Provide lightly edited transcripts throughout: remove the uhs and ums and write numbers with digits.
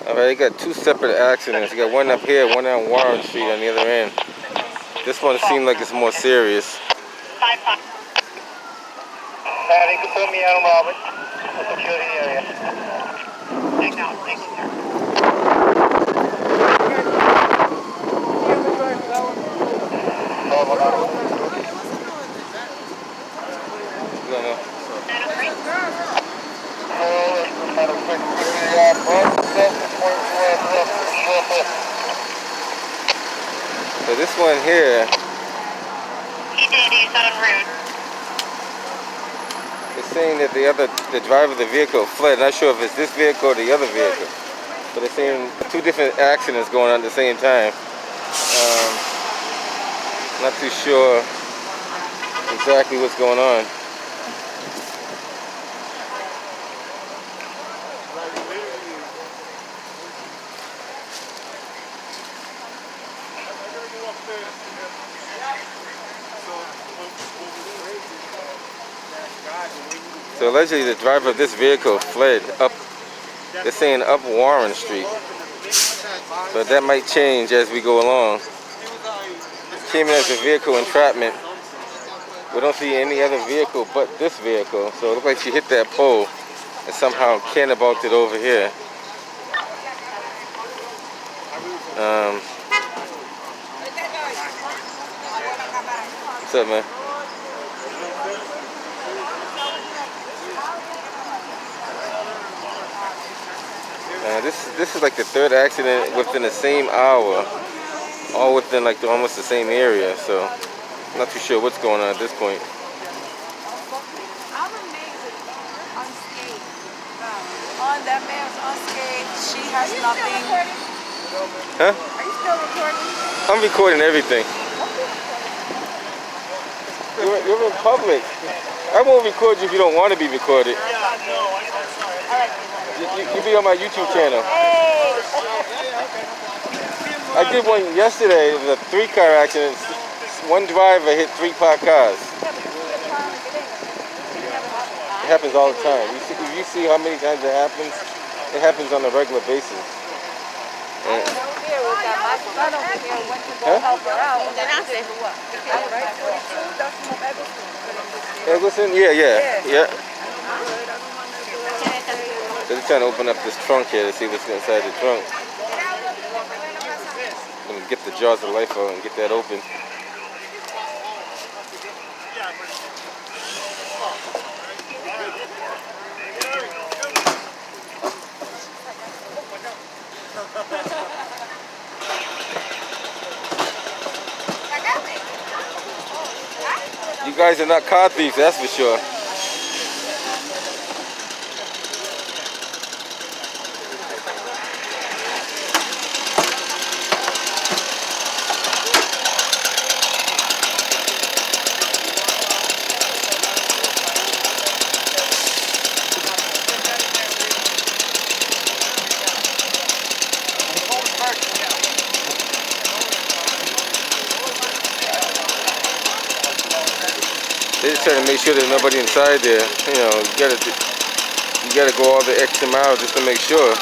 Alright, you got two separate accidents. You got one up here, one on Warren Street on the other end. This one seemed like it's more serious. You can put me on, Robert. I'll secure the area. Thank you, sir. So this one here, He did, he's en route. it's saying that the driver of the vehicle fled. Not sure if it's this vehicle or the other vehicle. But it's saying two different accidents going on at the same time. Not too sure exactly what's going on. So allegedly the driver of this vehicle fled up, they're saying up Warren Street. So that might change as we go along. Came in as a vehicle entrapment. We don't see any other vehicle but this vehicle. So it looks like she hit that pole and somehow cannonballed it over here. What's up, man? This is like the third accident within the same hour, all within like almost the same area. So I'm not too sure what's going on at this point. I'm amazed. Unscathed. On that man's unscathed. She has nothing. Huh? Are you still recording? I'm recording everything. You're in public. I won't record you if you don't want to be recorded. You be on my YouTube channel. Hey! I did one yesterday. It was a 3-car accident. One driver hit 3 parked cars. It happens all the time. If you see how many times it happens on a regular basis. My son over here went to go help her out. Eggleston? Yeah. So they're trying to open up this trunk here to see what's inside the trunk. I'm going to get the jaws of life out and get that open. You guys are not car thieves, that's for sure. They're just trying to make sure there's nobody inside there. You know, you gotta go all the extra mile just to make sure.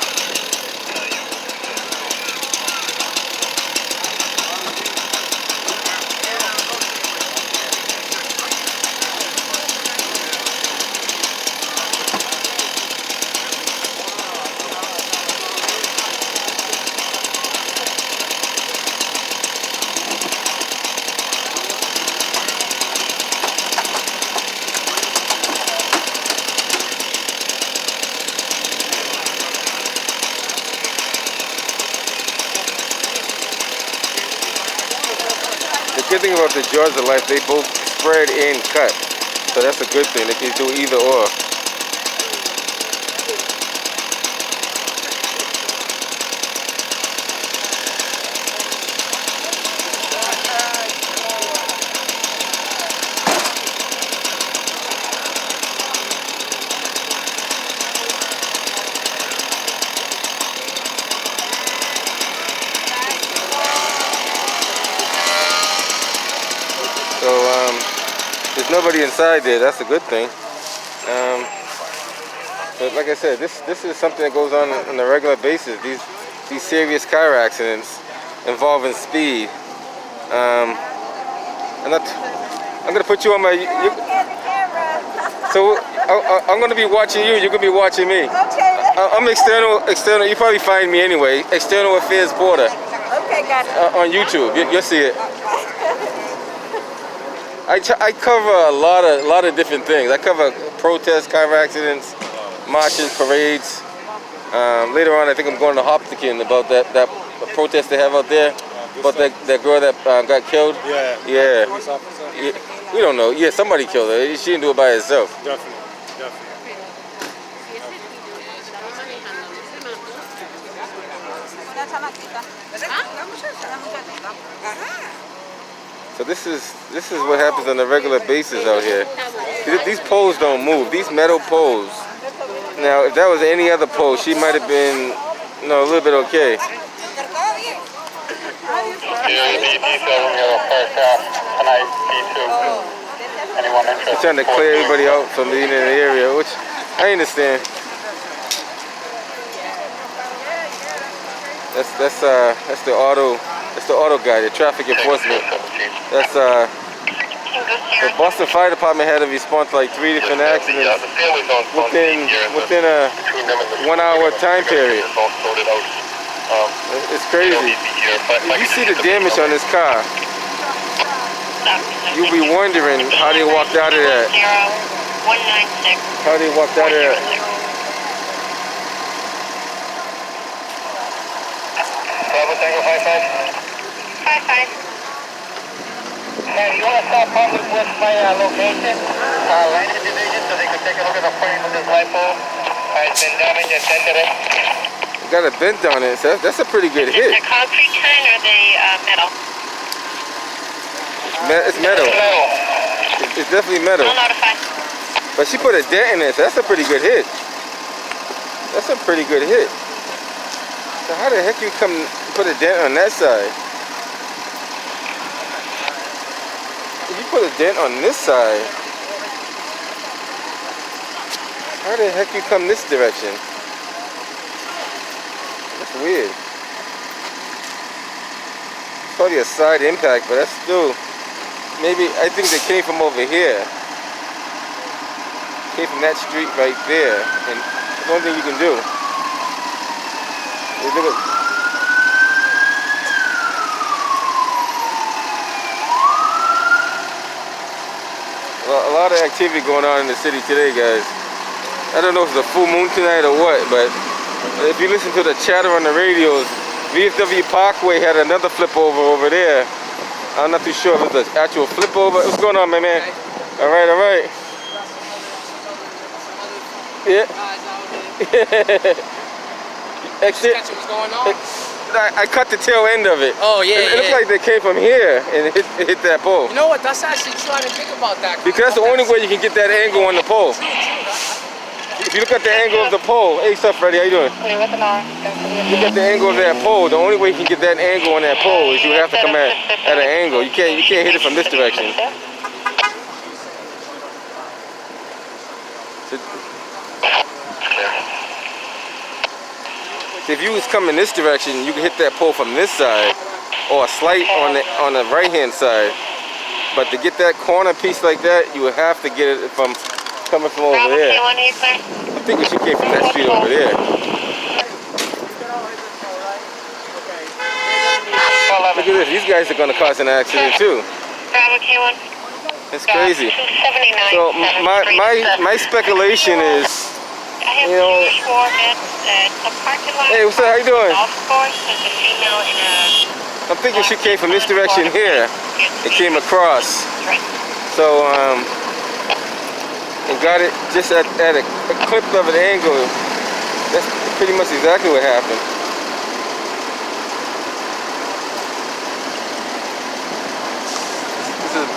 The good thing about the jaws of life, they both spread and cut. So that's a good thing. They can do either or. So there's nobody inside there. That's a good thing. But like I said, this is something that goes on a regular basis. These serious car accidents involving speed. I'm gonna put you on my. So I'm gonna be watching you. You're gonna be watching me. Okay. I'm external. You probably find me anyway. External Affairs Border. Okay, got it. On YouTube, you'll see it. I cover a lot of different things. I cover protests, car accidents, marches, parades. Later on, I think I'm going to Hopkins about that protest they have out there. About that girl that got killed. Yeah. Police officer? Yeah. We don't know. Yeah, somebody killed her. She didn't do it by herself. Definitely. So this is what happens on a regular basis out here. These poles don't move. These metal poles. Now, if that was any other pole, she might have been, a little bit okay. They're trying to clear everybody out from being in the area, which I understand. That's the auto guy, the traffic enforcement. That's the Boston Fire Department had to respond to like 3 different accidents within a 1 hour time period. It's crazy. If you see the damage on this car, you'll be wondering how they walked out of that. How they walked out of that. Hey, you want to stop public with my location? Lighting division, so they can take a look at the frame of this light pole. It's been damaged and dented it. Got a bent on it, so that's a pretty good hit. Is it concrete kind or the metal? It's metal. It's definitely metal. I'll notify. But she put a dent in it, so that's a pretty good hit. That's a pretty good hit. So how the heck you come put a dent on that side? If you put a dent on this side, how the heck you come this direction? That's weird. It's probably a side impact, but that's still, maybe, I think they came from over here. Came from that street right there, and there's one thing you can do. A lot of activity going on in the city today, guys. I don't know if it's a full moon tonight or what, but if you listen to the chatter on the radios, VFW Parkway had another flip over there. I'm not too sure if it's an actual flip over. What's going on, my man? All right. Yeah. Exit. What's going on? I cut the tail end of it. Oh, yeah, It looks like they came from here and hit that pole. You know what? That's actually true. I didn't think about that. Because that's the only way you can get that angle on the pole. If you look at the angle of the pole, hey, what's up, Freddie? How you doing? Look at the angle of that pole. The only way you can get that angle on that pole is you have to come at an angle. You can't hit it from this direction. If you was coming this direction, you can hit that pole from this side, or a slight on the right-hand side. But to get that corner piece like that, you would have to get it from coming from over there. I think she came from that street over there. Look at this. These guys are going to cause an accident too. It's crazy. So my speculation is, you know, hey, what's up? How you doing? I'm thinking she came from this direction here. It came across. So, and got it just at a clip of an angle. That's pretty much exactly what happened.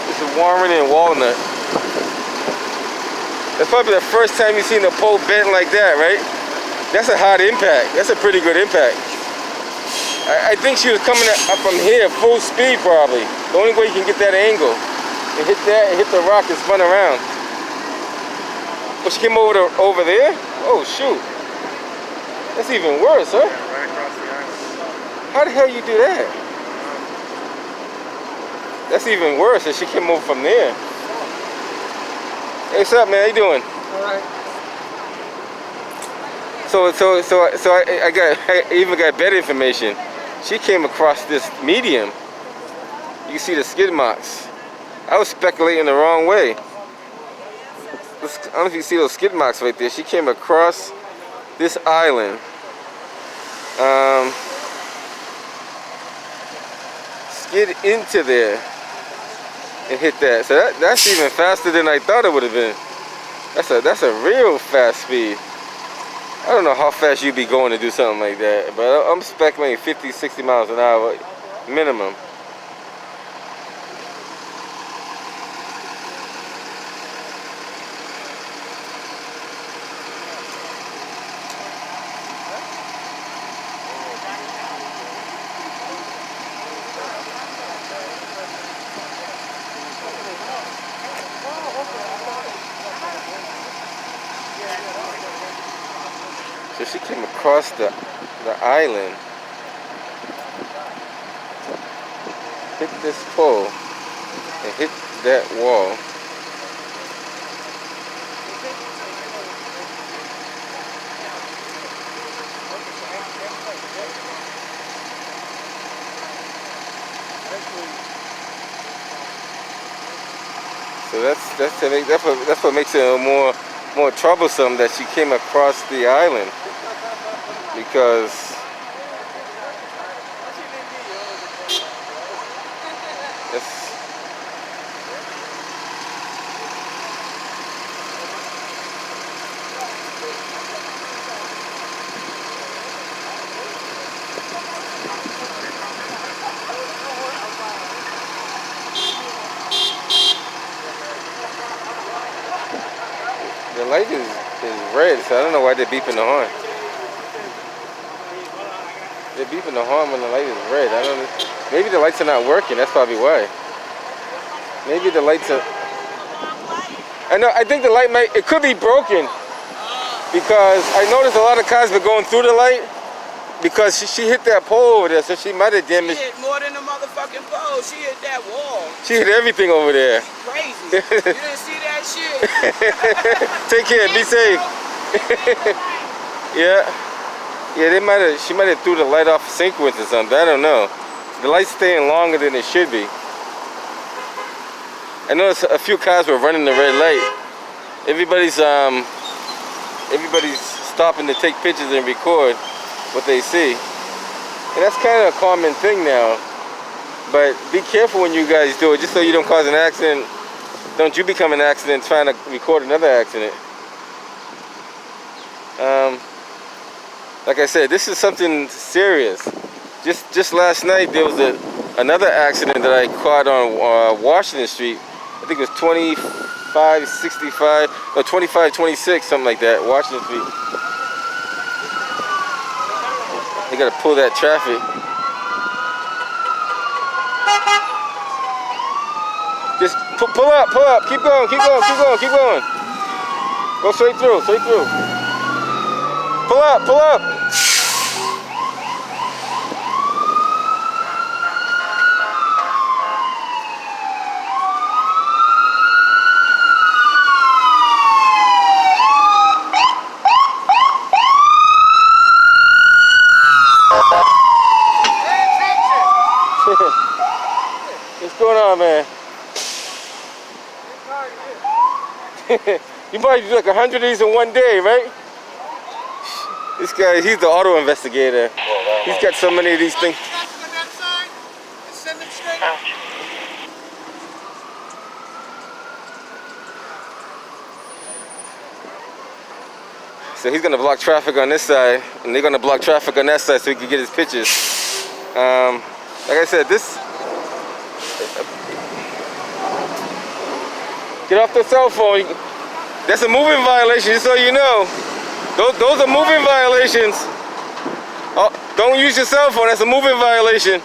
This is Warren and Walnut. That's probably the first time you've seen a pole bent like that, right? That's a hard impact. That's a pretty good impact. I think she was coming up from here, full speed probably. The only way you can get that angle. And hit that, and hit the rock and spun around. Oh, she came over there? Oh, shoot. That's even worse, huh? Right across the island. How the hell you do that? That's even worse if she came over from there. Hey, what's up, man? How you doing? All right. So I even got better information. She came across this medium. You can see the skid marks. I was speculating the wrong way. I don't know if you see those skid marks right there. She came across this island. Skid into there and hit that. So that's even faster than I thought it would have been. That's a real fast speed. I don't know how fast you'd be going to do something like that, but I'm speculating 50, 60 miles an hour minimum. So she came across the island, hit this pole, and hit that wall. So that's what makes it more troublesome that she came across the island, because the light is red, so I don't know why they're beeping the horn. They're beeping the horn when the light is red. I don't know. Maybe the lights are not working. That's probably why. Maybe the lights are. I think the light it could be broken, because I noticed a lot of cars were going through the light because she hit that pole over there, so she might have damaged. She hit more than the motherfucking pole. She hit that wall. She hit everything over there. Crazy. You didn't see that shit? Take care. Be safe. Yeah. Yeah, she might have threw the light off sequence or something. I don't know. The light's staying longer than it should be. I noticed a few cars were running the red light. Everybody's stopping to take pictures and record what they see. And that's kind of a common thing now. But be careful when you guys do it, just so you don't cause an accident. Don't you become an accident trying to record another accident. Like I said, this is something serious. Just last night there was another accident that I caught on Washington Street. I think it was 2565 or 2526, something like that, Washington Street. They gotta pull that traffic. Just pull up, keep going. Go straight through. Pull up. What's going on, man? You probably do like 100 of these in one day, right? This guy, he's the auto investigator. He's got so many of these things. So he's gonna block traffic on this side, and they're gonna block traffic on that side so he can get his pictures. Like I said, get off the cell phone. That's a moving violation, just so you know. Those are moving violations. Oh, don't use your cell phone, that's a moving violation.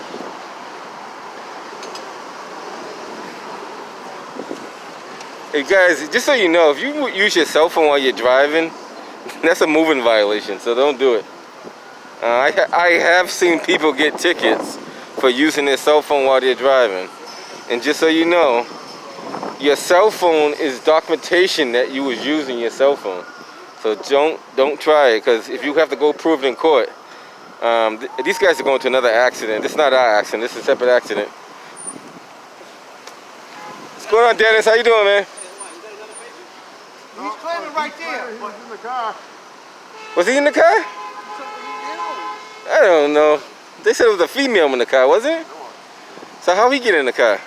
Hey guys, just so you know, if you use your cell phone while you're driving, that's a moving violation, so don't do it. I have seen people get tickets for using their cell phone while they're driving. And just so you know, your cell phone is documentation that you was using your cell phone. So don't try it, because if you have to go prove it in court, these guys are going to another accident. This is not our accident. This is a separate accident. What's going on, Dennis? How you doing, man? He's claiming right there. He's in the car. Was he in the car? I don't know. They said it was a female in the car, wasn't it? So how he get in the car?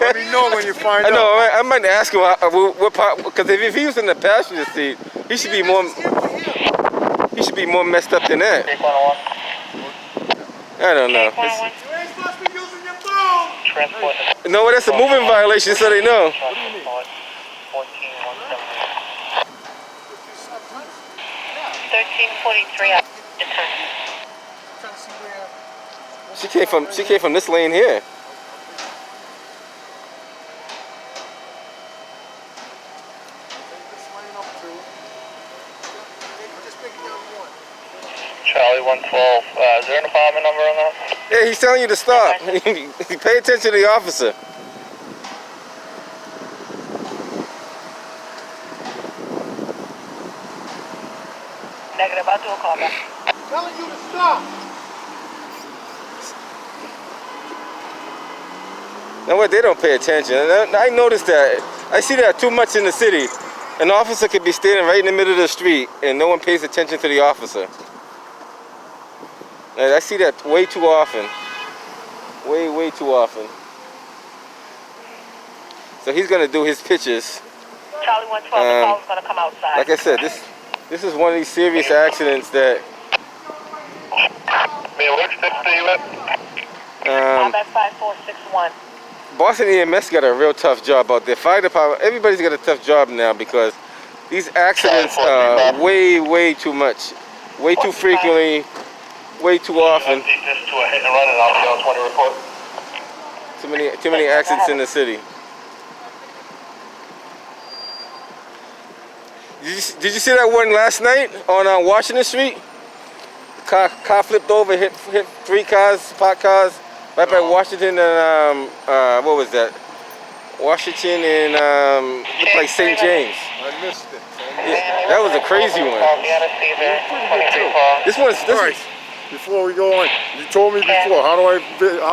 Let me know when you find out. I know. I might ask him what part, because if he was in the passenger seat, he should be more. He should be more messed up than that. I don't know. You ain't supposed to be using your phone. No, that's a moving violation, so they know. 1343 at the time. She came from this lane here. Charlie 112. Is there an apartment number on that? Yeah, he's telling you to stop. Pay attention to the officer. Negative, I'll do a call back. Telling you to stop. Now what? They don't pay attention. I noticed that. I see that too much in the city. An officer could be standing right in the middle of the street and no one pays attention to the officer. I see that way too often. Way too often. So he's gonna do his pictures. Charlie 112, the call's gonna come outside. Like I said, this is one of these serious accidents that Which fix are you at? I'm at 5461. Boston EMS got a real tough job out there. Fire department, everybody's got a tough job now because these accidents are way too much. Way too frequently, way too often. Just to a hit and run and I'll see how 20 report. Too many accidents in the city. Did you see that one last night on Washington Street? Car flipped over, hit 3 cars, parked cars, right by Washington and what was that? Washington and looked like St. James. I missed it. Yeah, that was a crazy one. This one's All right. Before we go on, you told me before. How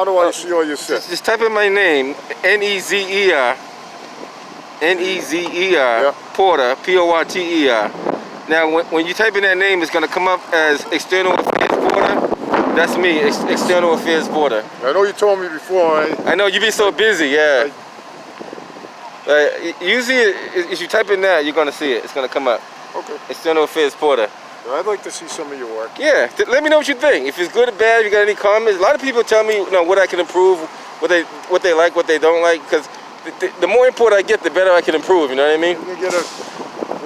do I see all your shit? Just type in my name, Nezer. Nezer, Porter, Porter. Now, when you type in that name, it's going to come up as External Affairs Porter. That's me, External Affairs Porter. I know you told me before. I know, you be so busy, yeah. Usually, if you type in that, you're going to see it. It's going to come up. Okay. External Affairs Porter. I'd like to see some of your work. Yeah, let me know what you think. If it's good or bad, if you got any comments. A lot of people tell me, what I can improve, what they like, what they don't like, because the more input I get, the better I can improve. You know what I mean? You get a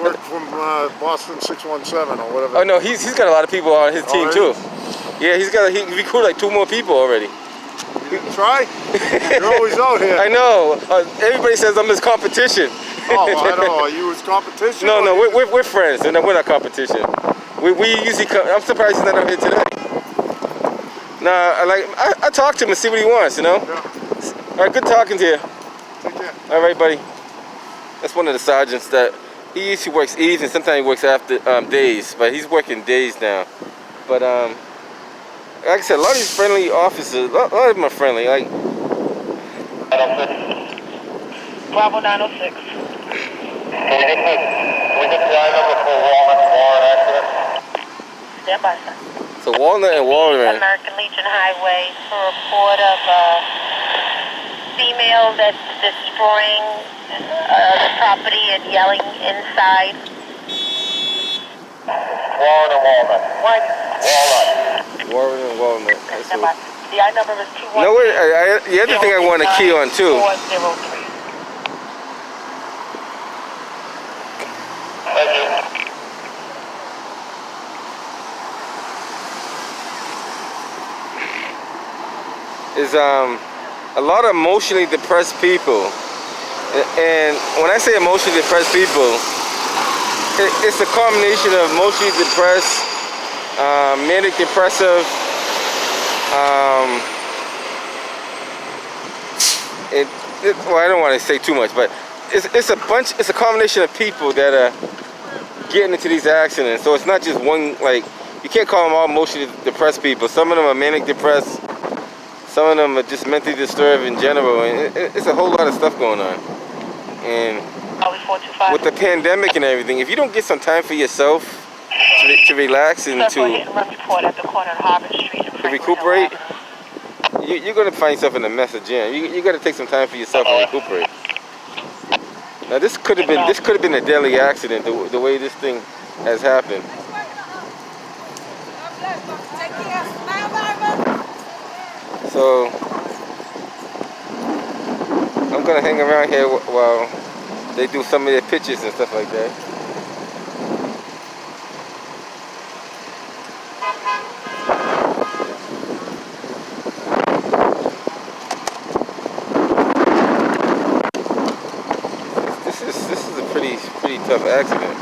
work from Boston 617 or whatever. Oh no, he's got a lot of people on his team too. Yeah, he recruited like 2 more people already. You didn't try? You're always out here. I know. Everybody says I'm his competition. Oh, well, I don't know. Are you his competition? No, we're friends, and we're not competition. We usually come. I'm surprised he's not out here today. Nah, I talk to him and see what he wants. Yeah. All right, good talking to you. Take care. All right, buddy. That's one of the sergeants that he usually works eves and sometimes he works after days, but he's working days now. But like I said, a lot of these friendly officers, a lot of them are friendly. Like Bravo 906. Can we get the eye number for Walnut and Warren accident? Stand by, sir. so, Walnut and Warren. American Legion Highway for a report of a female that's destroying the property and yelling inside. Warren and Walnut. What? Walnut. Warren and Walnut. Stand by. The I number is 213. No, the other thing I want to key on too. 403. Thank you. Is a lot of emotionally depressed people. And when I say emotionally depressed people, it's a combination of emotionally depressed, manic depressive, well, I don't want to say too much, but it's a combination of people that are getting into these accidents. So it's not just one, like, you can't call them all emotionally depressed people. Some of them are manic depressed, some of them are just mentally disturbed in general, and it's a whole lot of stuff going on. And with the pandemic and everything, if you don't get some time for yourself to relax and to recuperate, you're going to find yourself in a mess of jam. You got to take some time for yourself and recuperate. Now this could have been a deadly accident, the way this thing has happened. So I'm gonna hang around here while they do some of their pictures and stuff like that. This is a pretty tough accident.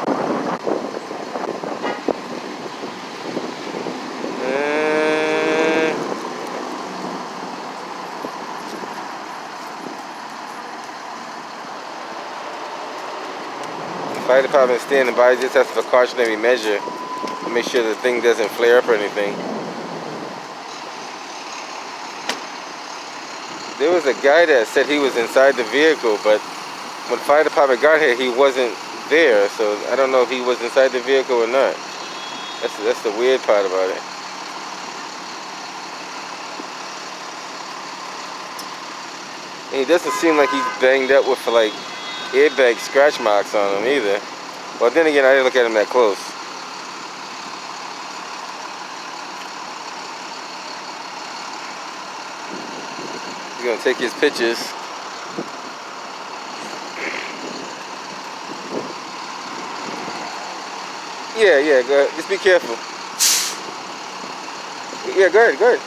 Fire department standing by just as a precautionary measure to make sure the thing doesn't flare up or anything. There was a guy that said he was inside the vehicle, but when fire department got here, he wasn't there. So I don't know if he was inside the vehicle or not. That's the weird part about it. And he doesn't seem like he's banged up with like airbag scratch marks on him either. Well, then again, I didn't look at him that close. He's gonna take his pictures. Yeah, go ahead. Just be careful. Yeah, go ahead.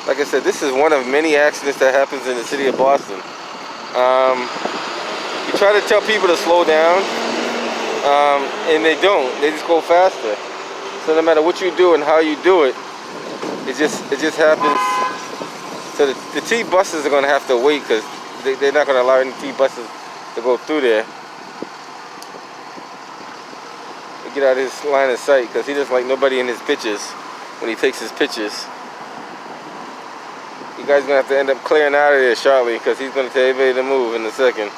Like I said, this is one of many accidents that happens in the city of Boston. You try to tell people to slow down, and they don't. They just go faster. So no matter what you do and how you do it, it just happens. So the T buses are going to have to wait because they're not going to allow any T buses to go through there. Get out of his line of sight because he doesn't like nobody in his pictures when he takes his pictures. You guys are going to have to end up clearing out of there shortly because he's going to tell everybody to move in a second.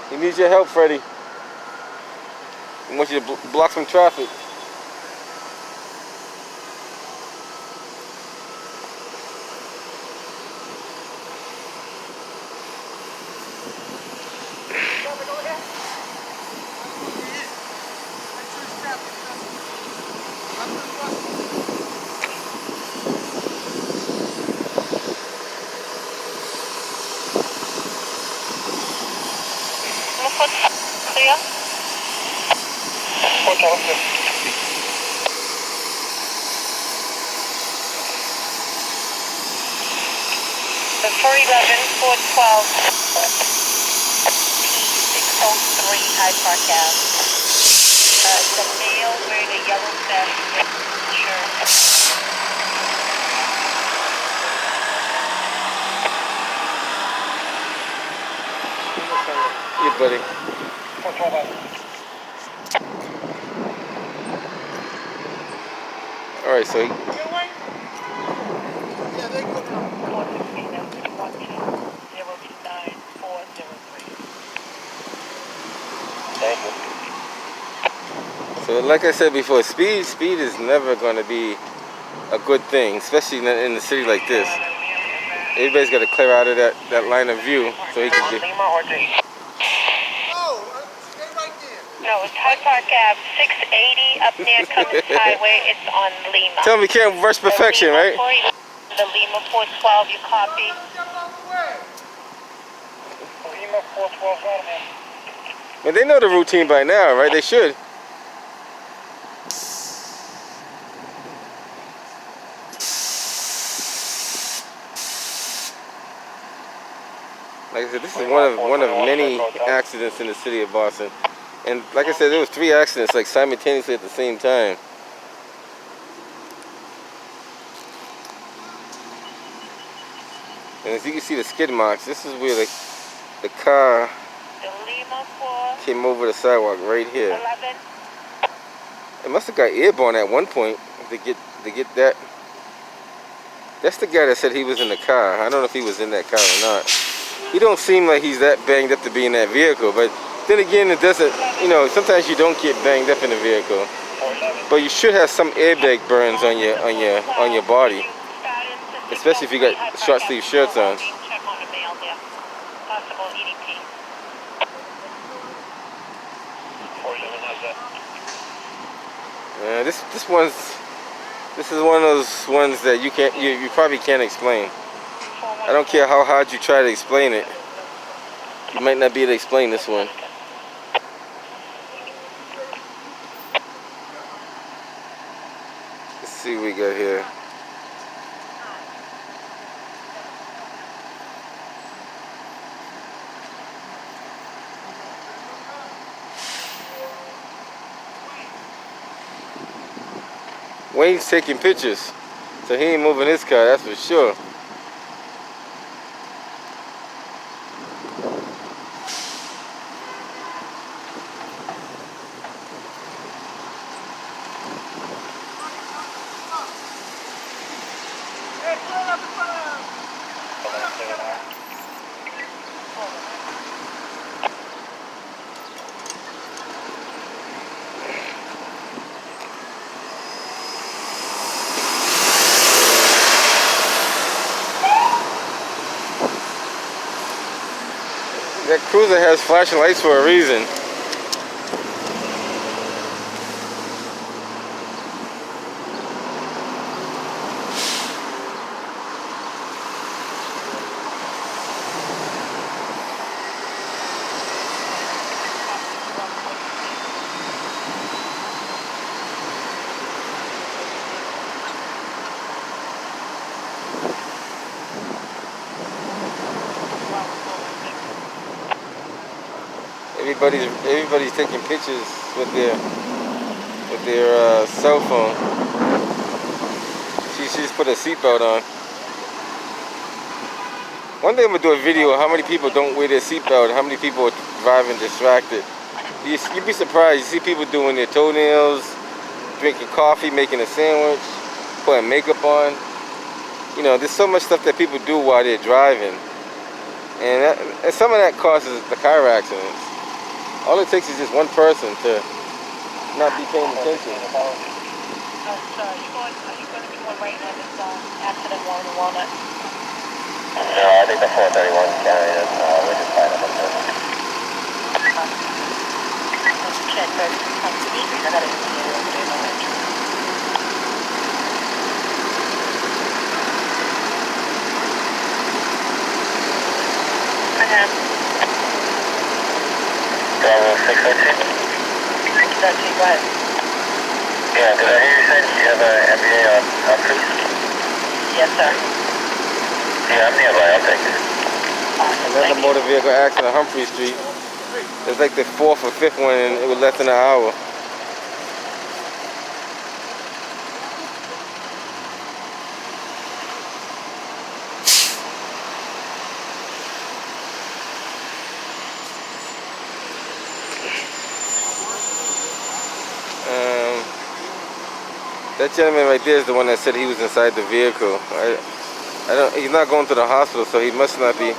He needs your help, Freddie. He wants you to block some traffic. The 411, 412, P603 Hyde Park Ave. The male wearing a yellow vest shirt. Yeah, buddy. All right, so like I said before, speed is never going to be a good thing, especially in a city like this. Everybody's got to clear out of that line of view so he can get. No, it's Hyde Park Ave, 680 up near Cummins Highway. It's on Lima. Tell me, you can't rush perfection, right? The Lima 412, you copy? Lima 412 on him. And they know the routine by now, right? They should. Like I said, this is one of many accidents in the city of Boston. And like I said, there was 3 accidents like simultaneously at the same time. And as you can see the skid marks, this is where the car came over the sidewalk right here. It must have got airborne at one point to get that. That's the guy that said he was in the car. I don't know if he was in that car or not. He don't seem like he's that banged up to be in that vehicle, but then again, it doesn't, you know, sometimes you don't get banged up in a vehicle. But you should have some airbag burns on your body, especially if you got short sleeve shirts on. This is one of those ones that you probably can't explain. I don't care how hard you try to explain it, you might not be able to explain this one. Let's see what we got here. Wayne's taking pictures, so he ain't moving his car, that's for sure. That cruiser has flashing lights for a reason. Everybody's taking pictures with their cell phone. She just put a seatbelt on. One day I'm gonna do a video of how many people don't wear their seatbelt, how many people are driving distracted. You'd be surprised. You see people doing their toenails, drinking coffee, making a sandwich, putting makeup on. You know, there's so much stuff that people do while they're driving, and some of that causes the car accidents. All it takes is just one person to not be paying attention. Are you going to be going right on this accident Warren and Walnut? No, I think the 431 carried it. We're just fine up there. Check, but I'm speaking. I got to do Bravo 613. 613, go ahead. Yeah, did I hear you say you have an MBA on Humphreys? Yes, sir. Yeah, I'm nearby. I'll take it. Awesome. Another motor vehicle accident on Humphrey Street. It's like the 4th or 5th one, and it was less than an hour. That gentleman right there is the one that said he was inside the vehicle. He's not going to the hospital, so he must not be.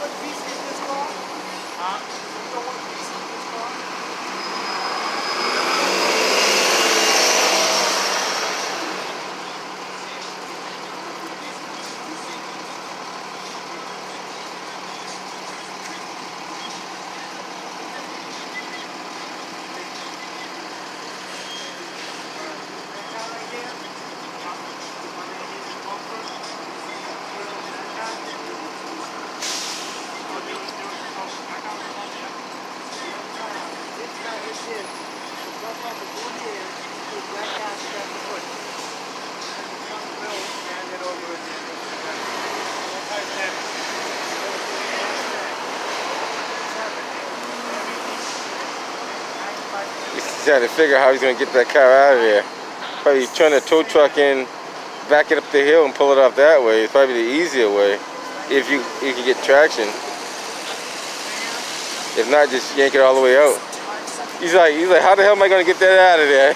trying to figure out how he's gonna get that car out of there. Probably turn the tow truck in, back it up the hill and pull it off that way. It's probably the easier way, if you can get traction. If not, just yank it all the way out. He's like, how the hell am I gonna get that out of there?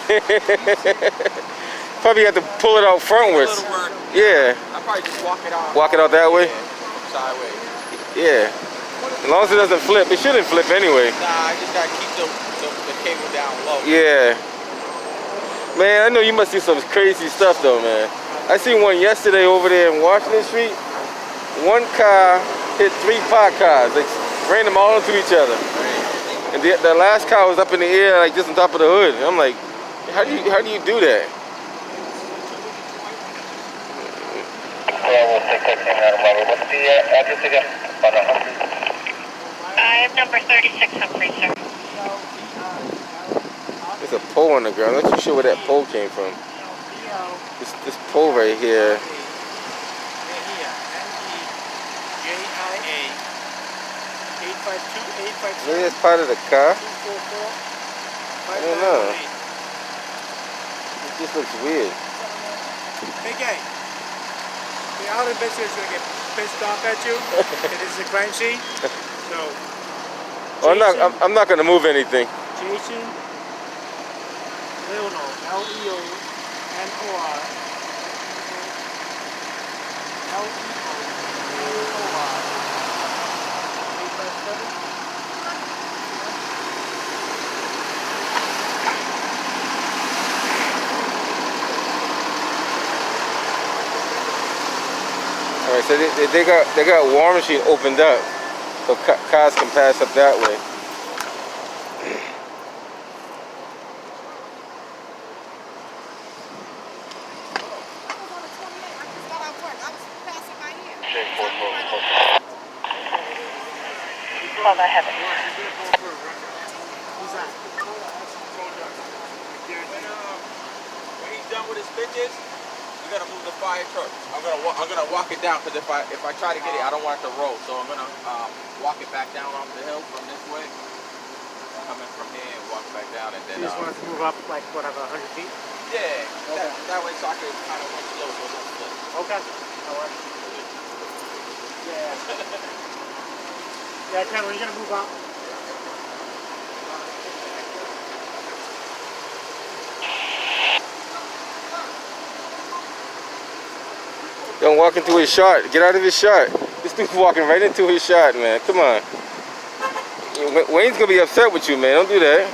Probably have to pull it out frontwards. Yeah. I'll probably just walk it out. Walk it out that way? Sideways. Yeah. As long as it doesn't flip. It shouldn't flip anyway. Nah, I just gotta keep the cable down low. Yeah. Man, I know you must see some crazy stuff though, man. I seen one yesterday over there in Washington Street. One car hit 3 parked cars. Like, ran them all into each other. And the last car was up in the air, like just on top of the hood. I'm like, how do you do that? What's the address again? I have number 36 Humphrey, sir. There's a pole on the ground. I'm not too sure where that pole came from. This pole right here. Maybe that's part of the car. I don't know. It just looks weird. Hey, gang. The other bitch is going to get pissed off at you. It is a crime scene. So, Oh, I'm not going to move anything. Jason Leonor, Leonor, All right, so they got Warren Street opened up, so cars can pass up that way. Well, I have it. When he's done with his bitches, you gotta move the fire truck. I'm gonna walk it down because if I try to get it, I don't want it to roll. So I'm gonna walk it back down off the hill from this way. Coming from here and walk back down and then. You just want it to move up like whatever 100 feet. Yeah, that way so I can kind of run slow so it don't slip. Okay. All right. Yeah. Yeah, Ken, we're gonna move up. Don't walk into his shot. Get out of his shot. This dude's walking right into his shot, man. Come on. Wayne's gonna be upset with you, man. Don't do that.